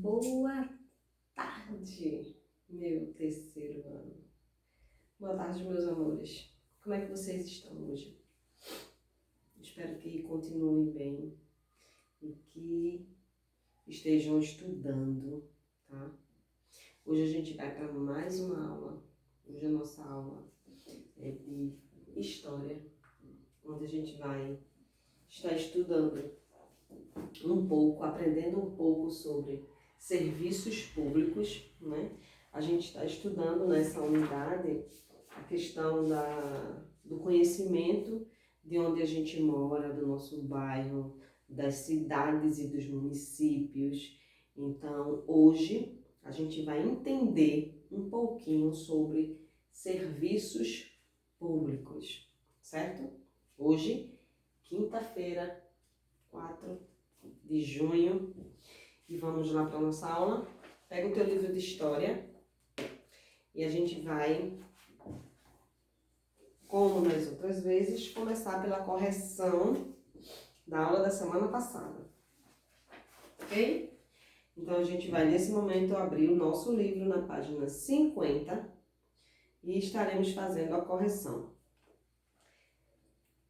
Boa tarde, meu terceiro ano. Boa tarde, meus amores. Como é que vocês estão hoje? Espero que continuem bem e que estejam estudando, tá? Hoje a gente vai para mais uma aula. Hoje a nossa aula é de História, onde a gente vai estar estudando um pouco, aprendendo um pouco sobre serviços públicos, né? A gente está estudando nessa unidade a questão do conhecimento de onde a gente mora, do nosso bairro, das cidades e dos municípios. Então, hoje a gente vai entender um pouquinho sobre serviços públicos, certo? Hoje, quinta-feira, 4 de junho, e vamos lá para a nossa aula. Pega o teu livro de história e a gente vai, como nas outras vezes, começar pela correção da aula da semana passada, ok? Então a gente vai nesse momento abrir o nosso livro na página 50 e estaremos fazendo a correção.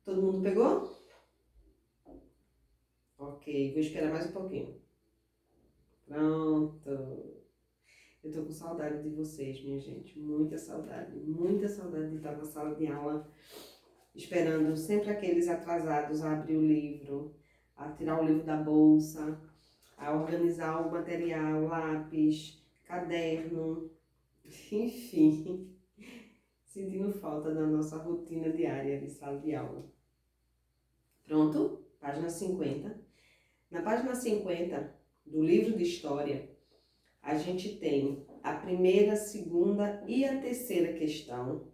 Todo mundo pegou? Ok, vou esperar mais um pouquinho. Pronto. Eu tô com saudade de vocês, minha gente. Muita saudade de estar na sala de aula, esperando sempre aqueles atrasados a abrir o livro, a tirar o livro da bolsa, a organizar o material, lápis, caderno, enfim, sentindo falta da nossa rotina diária de sala de aula. Pronto? Página 50. Na página 50 do livro de História, a gente tem a primeira, a segunda e a terceira questão,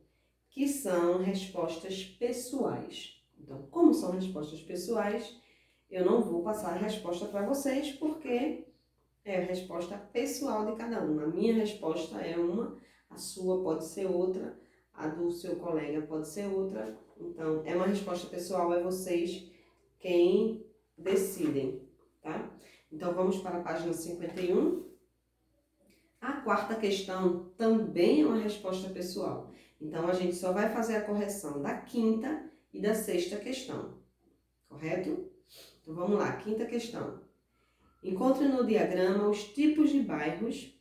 que são respostas pessoais. Então, como são respostas pessoais, eu não vou passar a resposta para vocês, porque é a resposta pessoal de cada um. A minha resposta é uma, a sua pode ser outra, a do seu colega pode ser outra. Então, é uma resposta pessoal, é vocês quem decidem, tá? Então, vamos para a página 51. A quarta questão também é uma resposta pessoal. Então, a gente só vai fazer a correção da quinta e da sexta questão, correto? Então, vamos lá, quinta questão. Encontre no diagrama os tipos de bairros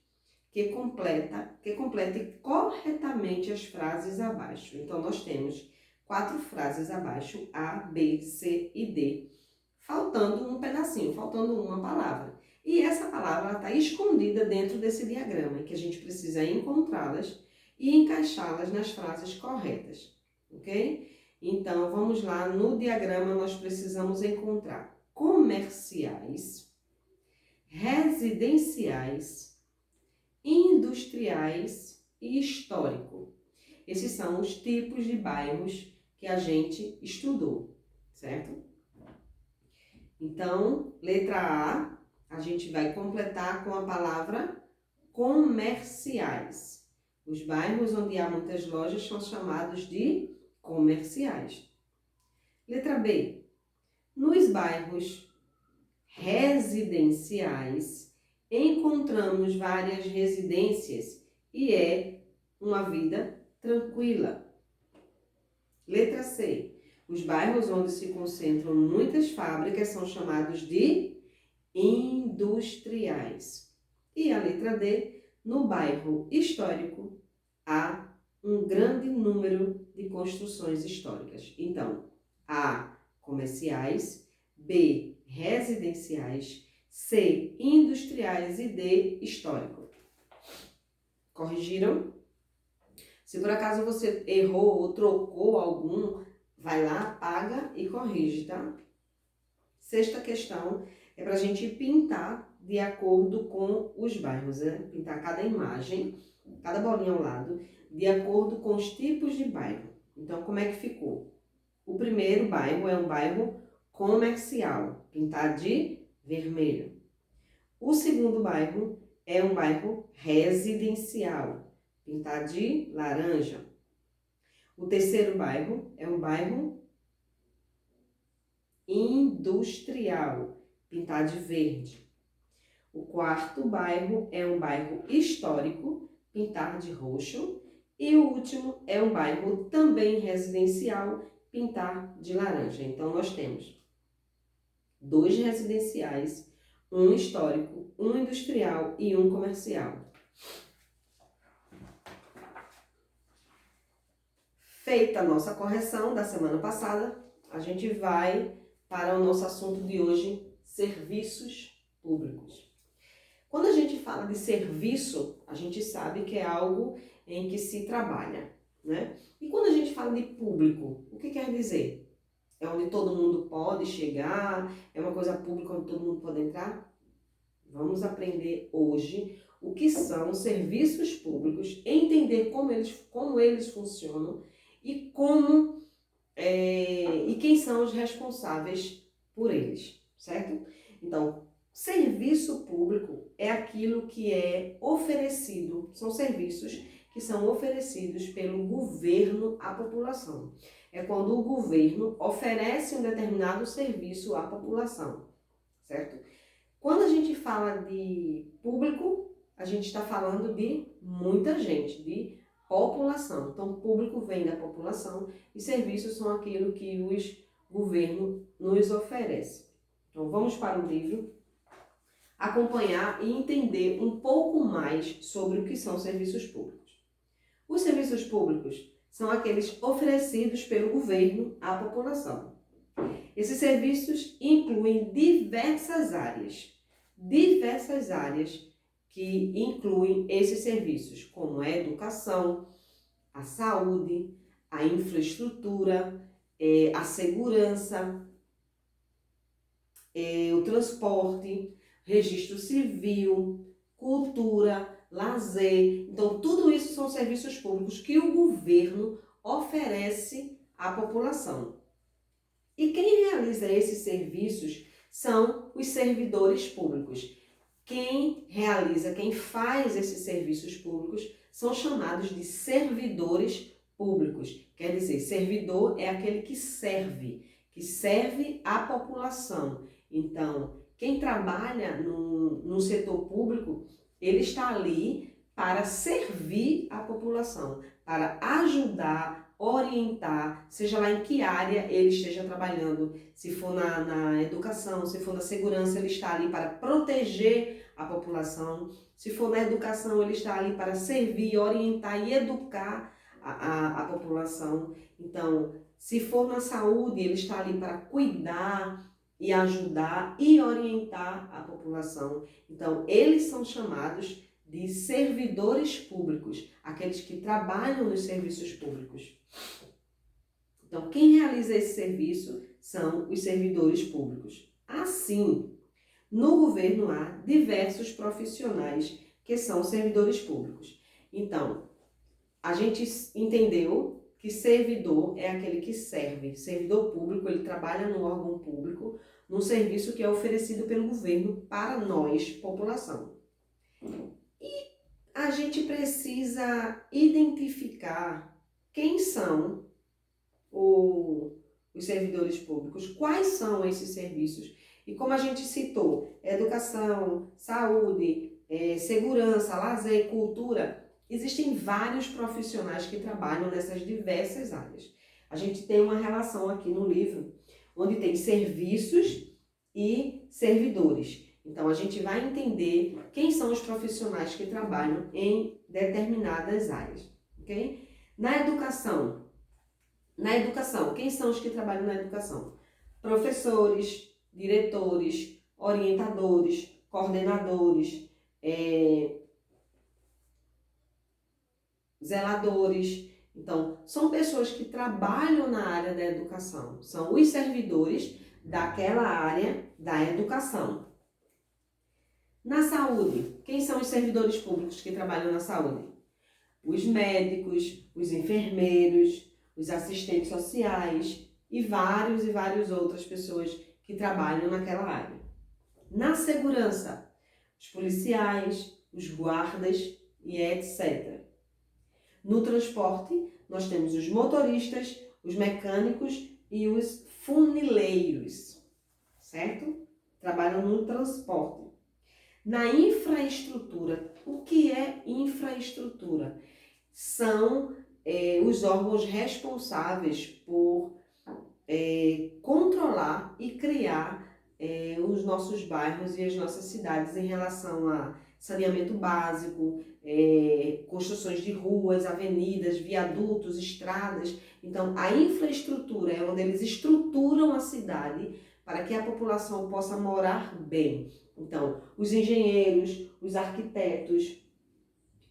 que complete corretamente as frases abaixo. Então, nós temos 4 frases abaixo, A, B, C e D, faltando um pedacinho, faltando uma palavra. E essa palavra está escondida dentro desse diagrama, em que a gente precisa encontrá-las e encaixá-las nas frases corretas, ok? Então, vamos lá, no diagrama nós precisamos encontrar comerciais, residenciais, industriais e histórico. Esses são os tipos de bairros que a gente estudou, certo? Então, letra A gente vai completar com a palavra comerciais. Os bairros onde há muitas lojas são chamados de comerciais. Letra B. Nos bairros residenciais, encontramos várias residências e é uma vida tranquila. Letra C. Os bairros onde se concentram muitas fábricas são chamados de industriais. E a letra D. No bairro histórico há um grande número de construções históricas. Então, A. Comerciais, B. Residenciais, C. Industriais e D. Histórico. Corrigiram? Se por acaso você errou ou trocou algum, vai lá, apaga e corrige, tá? Sexta questão é para a gente pintar de acordo com os bairros, né? Pintar cada imagem, cada bolinha ao lado, de acordo com os tipos de bairro. Então, como é que ficou? O primeiro bairro é um bairro comercial, pintar de vermelho. O segundo bairro é um bairro residencial, pintar de laranja. O terceiro bairro é um bairro industrial, pintar de verde. O quarto bairro é um bairro histórico, pintar de roxo. E o último é um bairro também residencial, pintar de laranja. Então, nós temos 2 residenciais, um histórico, um industrial e um comercial. Feita a nossa correção da semana passada, a gente vai para o nosso assunto de hoje, serviços públicos. Quando a gente fala de serviço, a gente sabe que é algo em que se trabalha, né? E quando a gente fala de público, o que quer dizer? É onde todo mundo pode chegar? É uma coisa pública onde todo mundo pode entrar? Vamos aprender hoje o que são serviços públicos, entender como eles funcionam e e quem são os responsáveis por eles, certo? Então, serviço público é aquilo que é oferecido, são serviços que são oferecidos pelo governo à população. É quando o governo oferece um determinado serviço à população, certo? Quando a gente fala de público, a gente está falando de muita gente, de população. Então, público vem da população e serviços são aquilo que os governos nos oferecem. Então, vamos para o livro, acompanhar e entender um pouco mais sobre o que são serviços públicos. Os serviços públicos são aqueles oferecidos pelo governo à população. Esses serviços incluem diversas áreas que incluem esses serviços, como a educação, a saúde, a infraestrutura, a segurança, o transporte, registro civil, cultura, lazer. Então, tudo isso são serviços públicos que o governo oferece à população. E quem realiza esses serviços são os servidores públicos. Quem faz esses serviços públicos são chamados de servidores públicos. Quer dizer, servidor é aquele que serve à população. Então, quem trabalha no setor público, ele está ali para servir a população, para ajudar, orientar, seja lá em que área ele esteja trabalhando. Se for na educação, se for na segurança, ele está ali para proteger a população. Se for na educação, ele está ali para servir, orientar e educar a população. Então, se for na saúde, ele está ali para cuidar e ajudar e orientar a população. Então, eles são chamados de servidores públicos, aqueles que trabalham nos serviços públicos. Então, quem realiza esse serviço são os servidores públicos. Assim, no governo há diversos profissionais que são servidores públicos. Então, a gente entendeu que servidor é aquele que serve. Servidor público, ele trabalha no órgão público, num serviço que é oferecido pelo governo para nós, população. E a gente precisa identificar quem são os servidores públicos, quais são esses serviços. E como a gente citou, educação, saúde, segurança, lazer, cultura, existem vários profissionais que trabalham nessas diversas áreas. A gente tem uma relação aqui no livro, onde tem serviços e servidores. Então, a gente vai entender quem são os profissionais que trabalham em determinadas áreas, ok? Na educação, quem são os que trabalham na educação? Professores, diretores, orientadores, coordenadores, zeladores. Então, são pessoas que trabalham na área da educação, são os servidores daquela área da educação. Na saúde, quem são os servidores públicos que trabalham na saúde? Os médicos, os enfermeiros, os assistentes sociais e várias outras pessoas que trabalham naquela área. Na segurança, os policiais, os guardas e etc. No transporte, nós temos os motoristas, os mecânicos e os funileiros, certo? Trabalham no transporte. Na infraestrutura, o que é infraestrutura? São os órgãos responsáveis por controlar e criar os nossos bairros e as nossas cidades em relação a saneamento básico, construções de ruas, avenidas, viadutos, estradas. Então, a infraestrutura é onde eles estruturam a cidade para que a população possa morar bem. Então, os engenheiros, os arquitetos,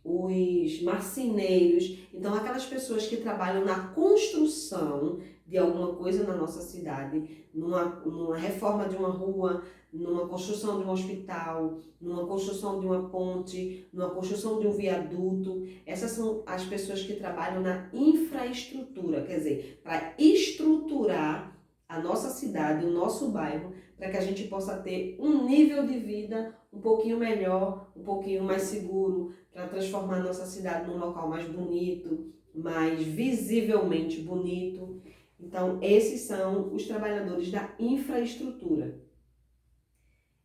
os marceneiros, então aquelas pessoas que trabalham na construção de alguma coisa na nossa cidade, numa reforma de uma rua, numa construção de um hospital, numa construção de uma ponte, numa construção de um viaduto. Essas são as pessoas que trabalham na infraestrutura, quer dizer, para estruturar a nossa cidade, o nosso bairro, para que a gente possa ter um nível de vida um pouquinho melhor, um pouquinho mais seguro, para transformar a nossa cidade num local mais bonito, mais visivelmente bonito. Então, esses são os trabalhadores da infraestrutura.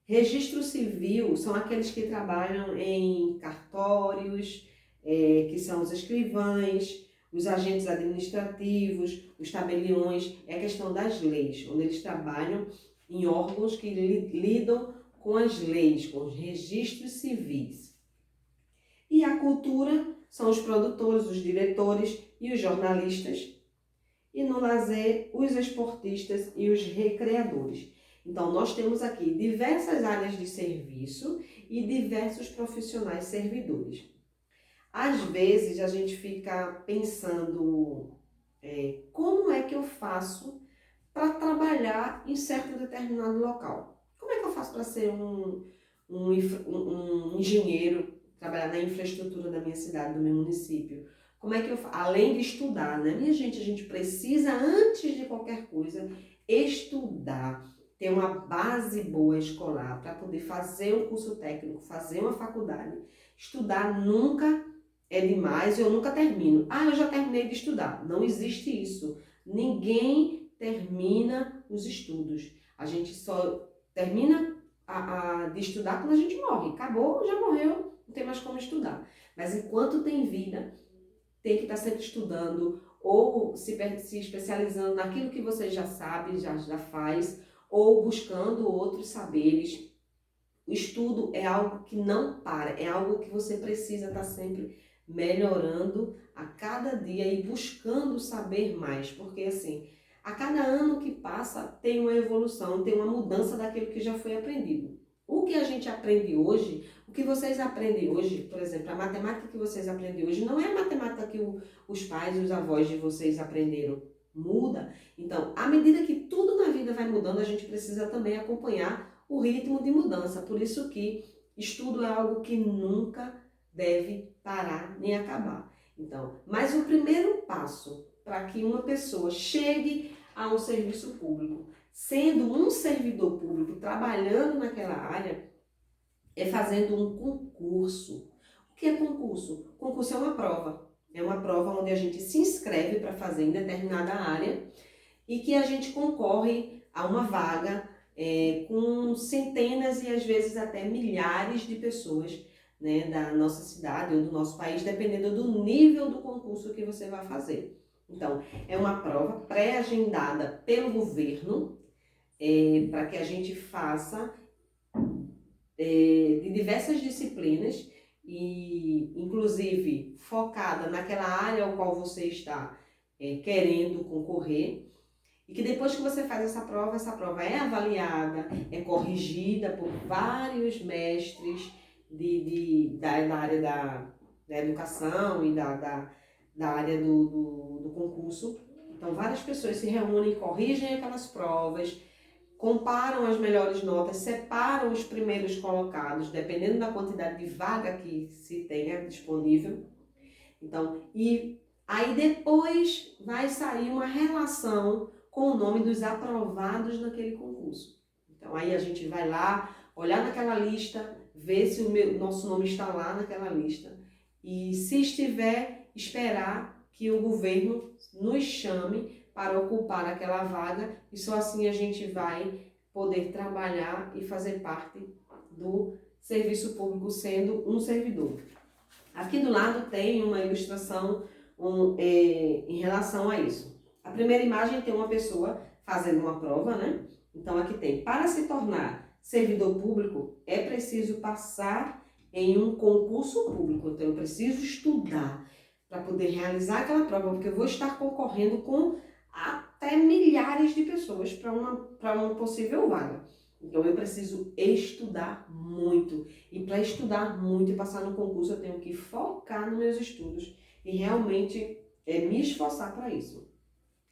Registro civil são aqueles que trabalham em cartórios, que são os escrivães, os agentes administrativos, os tabeliões, é a questão das leis, onde eles trabalham em órgãos que lidam com as leis, com os registros civis. E a cultura são os produtores, os diretores e os jornalistas. E no lazer, os esportistas e os recreadores. Então, nós temos aqui diversas áreas de serviço e diversos profissionais servidores. Às vezes, a gente fica pensando como é que eu faço para trabalhar em certo determinado local. Como é que eu faço para ser um engenheiro, trabalhar na infraestrutura da minha cidade, do meu município? Como é que eu faço? Além de estudar, né? Minha gente, a gente precisa, antes de qualquer coisa, estudar, ter uma base boa escolar para poder fazer um curso técnico, fazer uma faculdade. Estudar nunca é demais, eu nunca termino. Ah, eu já terminei de estudar. Não existe isso. Ninguém termina os estudos. A gente só termina de estudar quando a gente morre. Acabou, já morreu, não tem mais como estudar. Mas enquanto tem vida, tem que estar sempre estudando ou se especializando naquilo que você já sabe, já faz, ou buscando outros saberes. O estudo é algo que não para, é algo que você precisa estar sempre melhorando a cada dia e buscando saber mais, porque assim, a cada ano que passa tem uma evolução, tem uma mudança daquilo que já foi aprendido. O que a gente aprende hoje, o que vocês aprendem hoje, por exemplo, a matemática que vocês aprendem hoje não é a matemática que os pais e os avós de vocês aprenderam. Muda. Então, à medida que tudo na vida vai mudando, a gente precisa também acompanhar o ritmo de mudança. Por isso que estudo é algo que nunca deve parar nem acabar. Então, mas o primeiro passo para que uma pessoa chegue a um serviço público, sendo um servidor público, trabalhando naquela área, é fazendo um concurso. O que é concurso? Concurso é uma prova. É uma prova onde a gente se inscreve para fazer em determinada área e que a gente concorre a uma vaga com centenas e às vezes até milhares de pessoas, né, da nossa cidade ou do nosso país, dependendo do nível do concurso que você vai fazer. Então, é uma prova pré-agendada pelo governo para que a gente faça de diversas disciplinas e, inclusive, focada naquela área ao qual você está querendo concorrer. E que depois que você faz essa prova é avaliada, é corrigida por vários mestres da área da educação e da área do concurso. Então, várias pessoas se reúnem, corrigem aquelas provas, comparam as melhores notas, separam os primeiros colocados, dependendo da quantidade de vaga que se tenha disponível. Então, e aí depois vai sair uma relação com o nome dos aprovados naquele concurso. Então, aí a gente vai lá, olhar naquela lista, ver se o nosso nome está lá naquela lista. E se estiver, esperar que o governo nos chame para ocupar aquela vaga. E só assim a gente vai poder trabalhar e fazer parte do serviço público sendo um servidor. Aqui do lado tem uma ilustração em relação a isso. A primeira imagem tem uma pessoa fazendo uma prova, né? Então aqui tem, para se tornar servidor público, é preciso passar em um concurso público. Então eu preciso estudar para poder realizar aquela prova, porque eu vou estar concorrendo com até milhares de pessoas para uma possível vaga. Então eu preciso estudar muito. E para estudar muito e passar no concurso, eu tenho que focar nos meus estudos e realmente me esforçar para isso.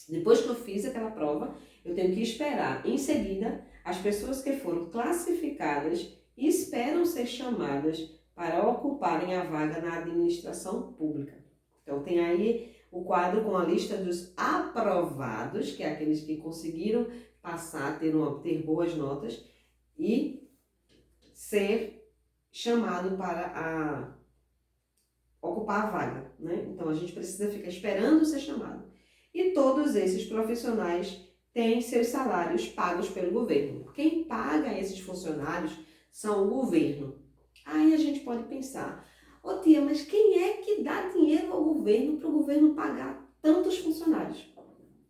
Depois que eu fiz aquela prova, eu tenho que esperar. Em seguida, as pessoas que foram classificadas esperam ser chamadas para ocuparem a vaga na administração pública. Então tem aí o quadro com a lista dos aprovados, que é aqueles que conseguiram passar, ter boas notas e ser chamado para ocupar a vaga, né? Então a gente precisa ficar esperando ser chamado. E todos esses profissionais têm seus salários pagos pelo governo. Quem paga esses funcionários são o governo. Aí a gente pode pensar, ô tia, mas quem é que dá dinheiro ao governo para o governo pagar tantos funcionários?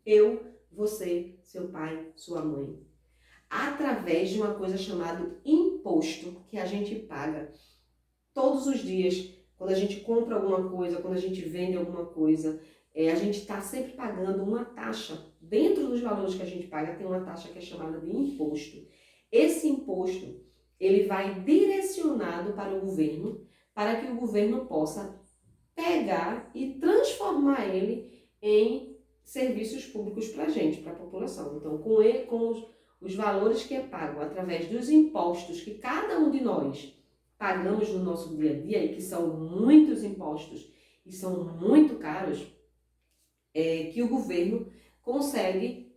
Eu, você, seu pai, sua mãe. Através de uma coisa chamada imposto, que a gente paga todos os dias, quando a gente compra alguma coisa, quando a gente vende alguma coisa, a gente está sempre pagando uma taxa. Dentro dos valores que a gente paga, tem uma taxa que é chamada de imposto. Esse imposto, ele vai direcionado para o governo, para que o governo possa pegar e transformar ele em serviços públicos para a gente, para a população. Então, com os valores que é pago através dos impostos que cada um de nós pagamos no nosso dia a dia, e que são muitos impostos e são muito caros, que o governo consegue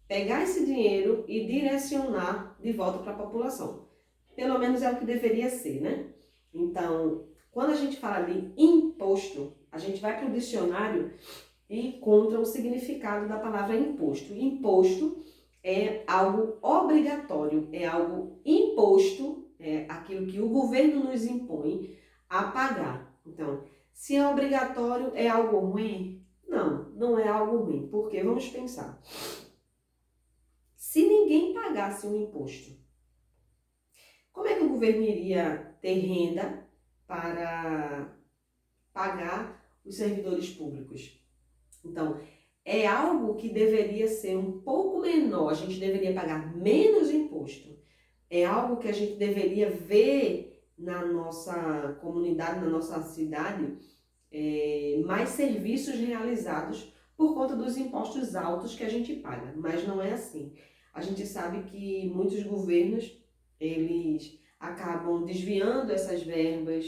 pegar esse dinheiro e direcionar de volta para a população. Pelo menos é o que deveria ser, né? Então, quando a gente fala de imposto, a gente vai para o dicionário e encontra o significado da palavra imposto. Imposto é algo obrigatório, é algo imposto, é aquilo que o governo nos impõe a pagar. Então, se é obrigatório, é algo ruim? Não, não é algo ruim, porque vamos pensar. Se ninguém pagasse um imposto, como é que o governo iria ter renda para pagar os servidores públicos? Então, é algo que deveria ser um pouco menor, a gente deveria pagar menos imposto. É algo que a gente deveria ver na nossa comunidade, na nossa cidade, mais serviços realizados por conta dos impostos altos que a gente paga. Mas não é assim. A gente sabe que muitos governos, eles acabam desviando essas verbas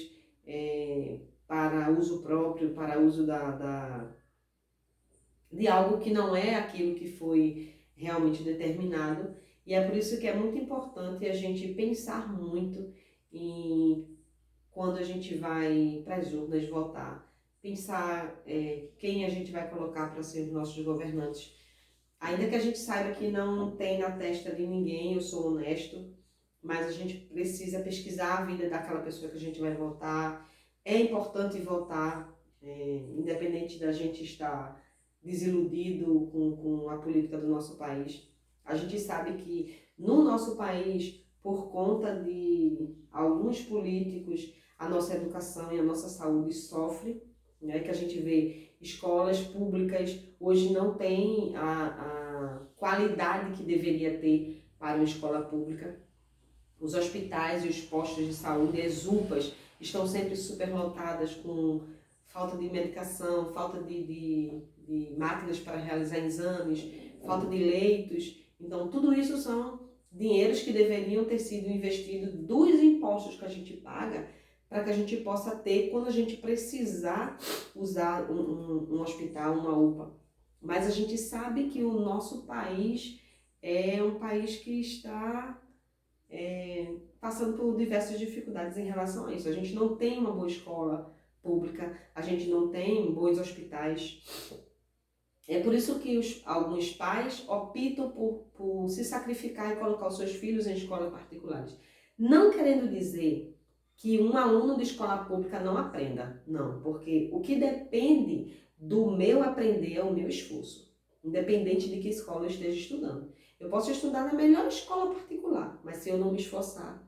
para uso próprio, para uso de algo que não é aquilo que foi realmente determinado. E é por isso que é muito importante a gente pensar muito quando a gente vai para as urnas votar. Pensar quem a gente vai colocar para ser os nossos governantes. Ainda que a gente saiba que não tem na testa de ninguém, eu sou honesto, mas a gente precisa pesquisar a vida daquela pessoa que a gente vai votar. É importante votar, independente da gente estar desiludido com a política do nosso país. A gente sabe que no nosso país, por conta de alguns políticos, a nossa educação e a nossa saúde sofre, né? Que a gente vê escolas públicas hoje não tem a qualidade que deveria ter para uma escola pública. Os hospitais e os postos de saúde, as UPAs, estão sempre superlotadas com falta de medicação, falta de máquinas para realizar exames, falta de leitos. Então, tudo isso são dinheiros que deveriam ter sido investidos dos impostos que a gente paga para que a gente possa ter quando a gente precisar usar um hospital, uma UPA. Mas a gente sabe que o nosso país é um país que está passando por diversas dificuldades em relação a isso. A gente não tem uma boa escola pública, a gente não tem bons hospitais. É por isso que alguns pais optam por se sacrificar e colocar os seus filhos em escolas particulares. Não querendo dizer que um aluno de escola pública não aprenda. Não, porque o que depende do meu aprender é o meu esforço, independente de que escola eu esteja estudando. Eu posso estudar na melhor escola particular, mas se eu não me esforçar,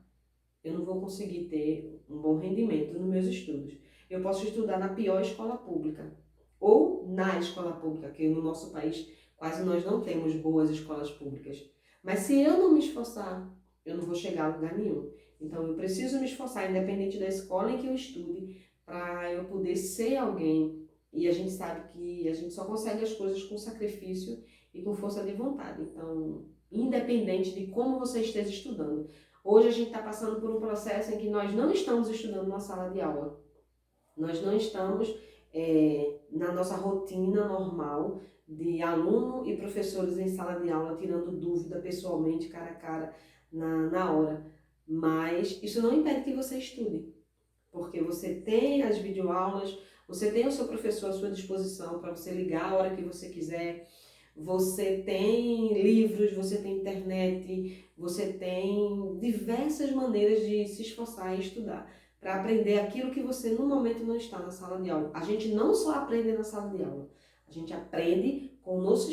eu não vou conseguir ter um bom rendimento nos meus estudos. Eu posso estudar na pior escola pública, ou na escola pública, que no nosso país quase nós não temos boas escolas públicas. Mas se eu não me esforçar, eu não vou chegar a lugar nenhum. Então eu preciso me esforçar, independente da escola em que eu estude, para eu poder ser alguém. E a gente sabe que a gente só consegue as coisas com sacrifício e com força de vontade. Então, independente de como você esteja estudando. Hoje a gente está passando por um processo em que nós não estamos estudando na sala de aula. Nós não estamos na nossa rotina normal de aluno e professores em sala de aula tirando dúvida pessoalmente, cara a cara, na hora. Mas isso não impede que você estude, porque você tem as videoaulas, você tem o seu professor à sua disposição para você ligar a hora que você quiser, você tem livros, você tem internet, você tem diversas maneiras de se esforçar e estudar para aprender aquilo que você no momento não está na sala de aula. A gente não só aprende na sala de aula, a gente aprende com o nosso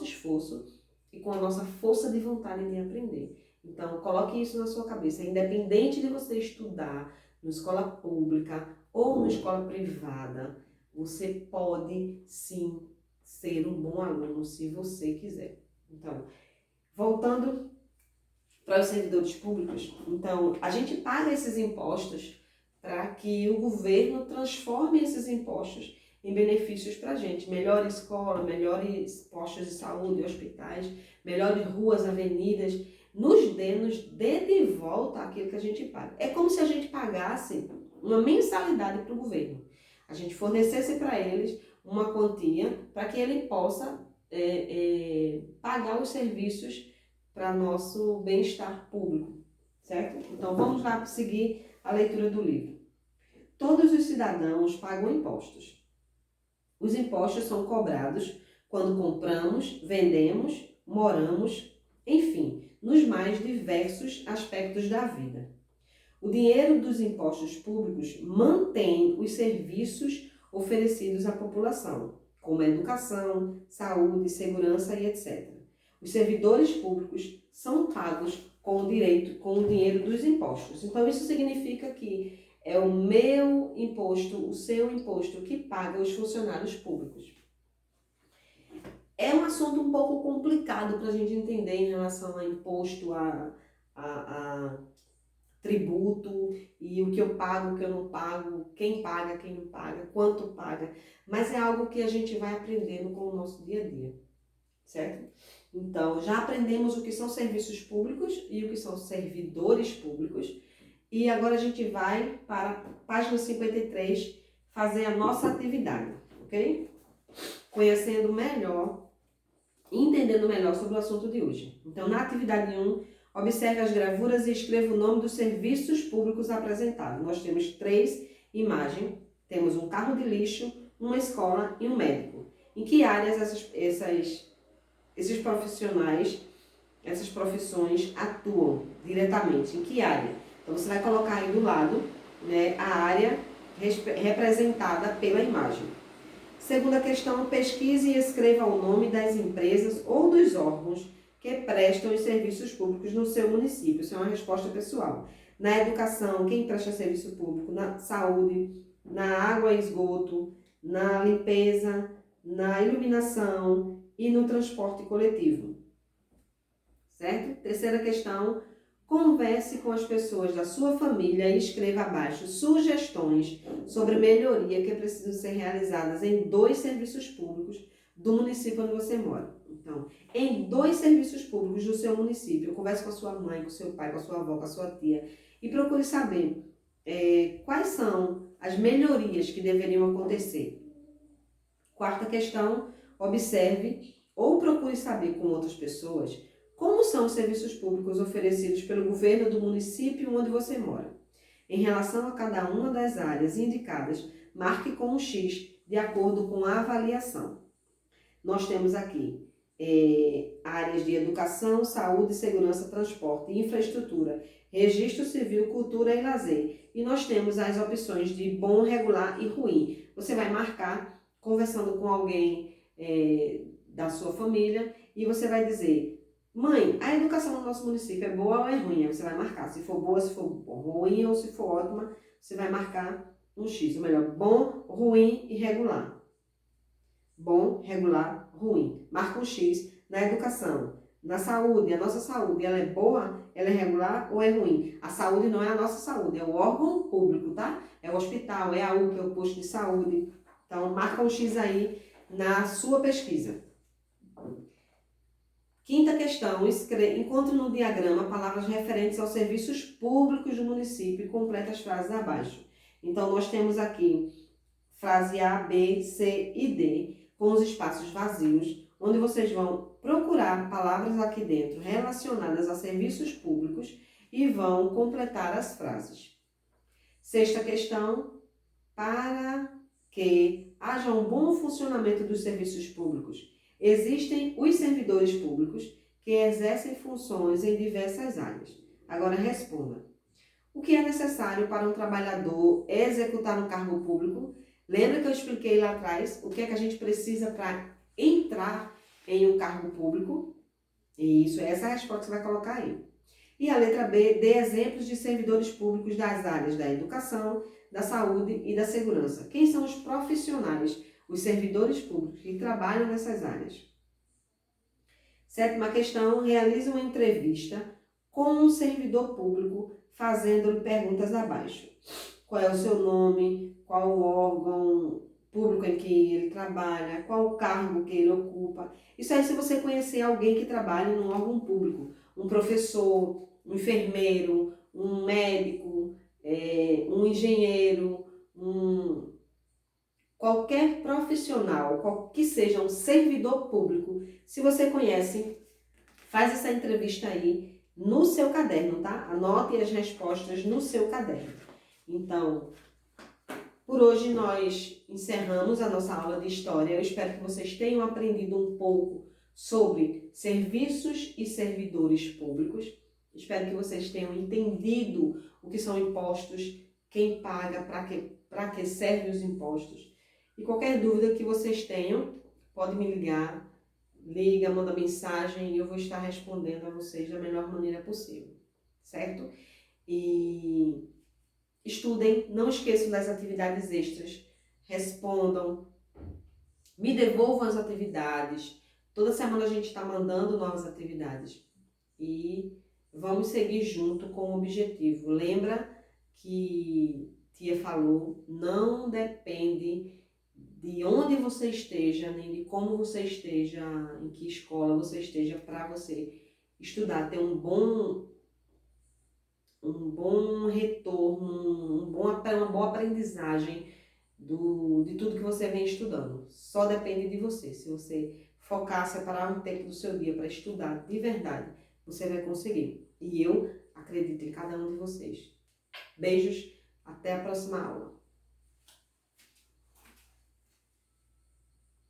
esforço e com a nossa força de vontade de aprender. Então, coloque isso na sua cabeça. Independente de você estudar na escola pública ou na escola privada, você pode sim ser um bom aluno se você quiser. Então, voltando para os servidores públicos, então, a gente paga esses impostos para que o governo transforme esses impostos em benefícios para a gente. Melhor escola, melhores postos de saúde, hospitais, melhores ruas, avenidas, nos dê de volta aquilo que a gente paga. É como se a gente pagasse uma mensalidade para o governo. A gente fornecesse para eles uma quantia para que ele possa pagar os serviços para nosso bem-estar público, certo? Então vamos lá seguir a leitura do livro. Todos os cidadãos pagam impostos. Os impostos são cobrados quando compramos, vendemos, moramos, enfim, nos mais diversos aspectos da vida. O dinheiro dos impostos públicos mantém os serviços oferecidos à população, como educação, saúde, segurança e etc. Os servidores públicos são pagos com o dinheiro dos impostos. Então, isso significa que é o meu imposto, o seu imposto que paga os funcionários públicos. É um assunto um pouco complicado para a gente entender em relação a imposto, a tributo e o que eu pago, o que eu não pago, quem não paga, quanto paga. Mas é algo que a gente vai aprendendo com o nosso dia a dia, certo? Então, já aprendemos o que são serviços públicos e o que são servidores públicos. E agora a gente vai para a página 53 fazer a nossa atividade, ok? Conhecendo melhor, entendendo melhor sobre o assunto de hoje. Então, na atividade 1, observe as gravuras e escreva o nome dos serviços públicos apresentados. Nós temos 3 imagens. Temos um carro de lixo, uma escola e um médico. Em que áreas esses profissionais, essas profissões atuam diretamente? Em que área? Então, você vai colocar aí do lado, né, a área representada pela imagem. Segunda questão, pesquise e escreva o nome das empresas ou dos órgãos que prestam os serviços públicos no seu município. Isso é uma resposta pessoal. Na educação, quem presta serviço público? Na saúde, na água e esgoto, na limpeza, na iluminação e no transporte coletivo. Certo? Terceira questão, converse com as pessoas da sua família e escreva abaixo sugestões sobre melhoria que precisam ser realizadas em 2 serviços públicos do município onde você mora. Então, em 2 serviços públicos do seu município, converse com a sua mãe, com o seu pai, com a sua avó, com a sua tia e procure saber quais são as melhorias que deveriam acontecer. Quarta questão, observe ou procure saber com outras pessoas como são os serviços públicos oferecidos pelo governo do município onde você mora. Em relação a cada uma das áreas indicadas, marque com um X de acordo com a avaliação. Nós temos aqui áreas de educação, saúde, segurança, transporte, infraestrutura, registro civil, cultura e lazer. E nós temos as opções de bom, regular e ruim. Você vai marcar conversando com alguém da sua família e você vai dizer: mãe, a educação no nosso município é boa ou é ruim? Aí você vai marcar, se for boa, se for ruim ou se for ótima, você vai marcar um X, ou melhor, bom, ruim e regular. Bom, regular, ruim. Marca um X na educação. Na saúde, a nossa saúde, ela é boa, ela é regular ou é ruim? A saúde não é a nossa saúde, é o órgão público, tá? É o hospital, é a UPA, é o posto de saúde. Então, marca um X aí na sua pesquisa. Quinta questão, encontre no diagrama palavras referentes aos serviços públicos do município e complete as frases abaixo. Então, nós temos aqui frase A, B, C e D, com os espaços vazios, onde vocês vão procurar palavras aqui dentro relacionadas a serviços públicos e vão completar as frases. Sexta questão, para que haja um bom funcionamento dos serviços públicos, existem os servidores públicos que exercem funções em diversas áreas. Agora responda. O que é necessário para um trabalhador executar um cargo público? Lembra que eu expliquei lá atrás o que é que a gente precisa para entrar em um cargo público? Isso, essa é a resposta que você vai colocar aí. E a letra B, dê exemplos de servidores públicos das áreas da educação, da saúde e da segurança. Quem são os profissionais, os servidores públicos que trabalham nessas áreas? Sétima questão, realize uma entrevista com um servidor público fazendo-lhe perguntas abaixo. Qual é o seu nome? Qual o órgão público em que ele trabalha? Qual o cargo que ele ocupa? Isso aí se você conhecer alguém que trabalha num órgão público, um professor, um enfermeiro, um médico, um engenheiro, qualquer profissional, que seja um servidor público, se você conhece, faz essa entrevista aí no seu caderno, tá? Anote as respostas no seu caderno. Então, por hoje nós encerramos a nossa aula de História. Eu espero que vocês tenham aprendido um pouco sobre serviços e servidores públicos. Espero que vocês tenham entendido o que são impostos, quem paga, para que servem os impostos. E qualquer dúvida que vocês tenham, pode me ligar, manda mensagem e eu vou estar respondendo a vocês da melhor maneira possível, certo? E estudem, não esqueçam das atividades extras, respondam, me devolvam as atividades. Toda semana a gente está mandando novas atividades e vamos seguir junto com o objetivo. Lembra que tia falou, não depende de onde você esteja, nem de como você esteja, em que escola você esteja, para você estudar, ter um bom retorno, uma boa aprendizagem de tudo que você vem estudando. Só depende de você. Se você focar, separar um tempo do seu dia para estudar de verdade, você vai conseguir. E eu acredito em cada um de vocês. Beijos, até a próxima aula.